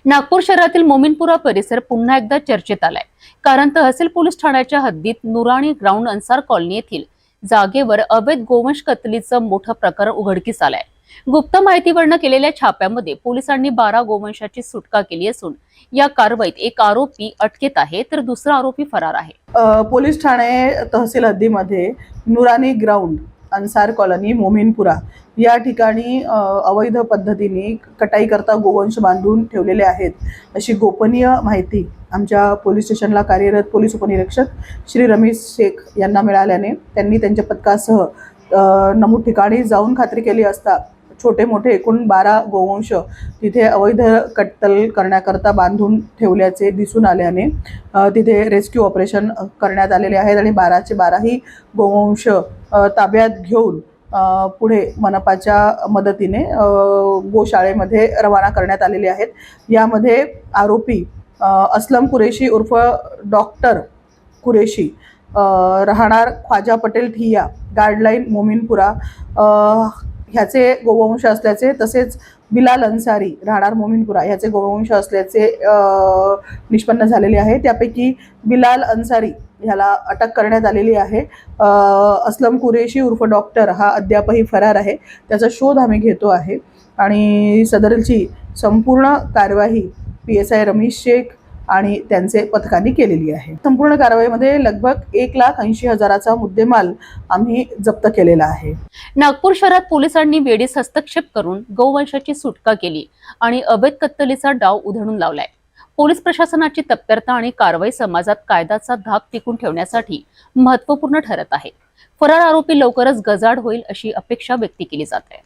नागपूर शहरातील मोमीनपुरा परिसर पुन्हा एकदा चर्चेत आलाय। कारण तहसील पोलीस ठाण्याच्या हद्दीत नुराणी ग्राउंड अन्सार कॉलनी येथील जागेवर अवैध गोवंश कत्तलीचा मोठा प्रकार उघडकीस आलाय। गुप्त माहितीवरून केलेल्या छाप्यामध्ये पोलिसांनी 12 गोवंशाची सुटका केली असून या कारवाईत एक आरोपी अटकेत आहे तर दुसरा आरोपी फरार आहे। पोलीस ठाणे तहसील हद्दीमध्ये नुरानी ग्राउंड अन्सार कॉलनी मोमीनपुरा या ठिकाणी अवैध पद्धतीने कटाई करता गोवंश बांधून ठेवलेले आहेत अशी गोपनीय माहिती आमच्या पोलीस स्टेशनला कार्यरत पोलीस उपनिरीक्षक श्री रमेश शेख यांना मिळाल्याने त्यांनी त्यांच्या पथकासह नमूद ठिकाणी जाऊन खात्री केली असता छोटे मोठे एकूण 12 गोवंश तिथे अवैध कत्तल करण्याकरता बांधून ठेवल्याचे दिसून आल्याने तिथे रेस्क्यू ऑपरेशन करण्यात आलेले आहेत आणि 12चे 12ही गोवंश ताब्यात घेऊन पुढे मनपाच्या मदतीने गोशाळेमध्ये रवाना करण्यात आलेले आहेत। यामध्ये आरोपी असलम कुरेशी उर्फ डॉक्टर कुरेशी राहणार ख्वाजा पटेल ठिया गार्डलाईन मोमीनपुरा ह्याचे गोवंश असल्याचे तसेच बिलाल अन्सारी राहणार मोमीनपुरा ह्याचे गोवंश असल्याचे निष्पन्न झालेले आहे। त्यापैकी बिलाल अन्सारी ह्याला अटक करण्यात आलेली आहे। असलम कुरेशी उर्फ डॉक्टर हा अद्यापही फरार आहे। त्याचा शोध आम्ही घेतो आहे आणि सदरची संपूर्ण कार्यवाही PSI रमेश शेख आणि त्यांचे पथकांनी केलेली आहे। संपूर्ण कारवाईमध्ये लगभग 1,80,000चा मुद्देमाल आम्ही जप्त केलेला आहे। नागपूर शहरात पोलिसांनी वेळीच हस्तक्षेप करून गोवंशाची सुटका केली आणि अवैध कत्तलीचा डाव उधळून लावलाय। पोलीस प्रशासनाची तत्परता आणि कारवाई समाजात कायद्याचा धाक टिकून ठेवण्यासाठी महत्त्वपूर्ण ठरत आहे। फरार आरोपी लवकरच गजाआड होईल अशी अपेक्षा व्यक्त केली जाते।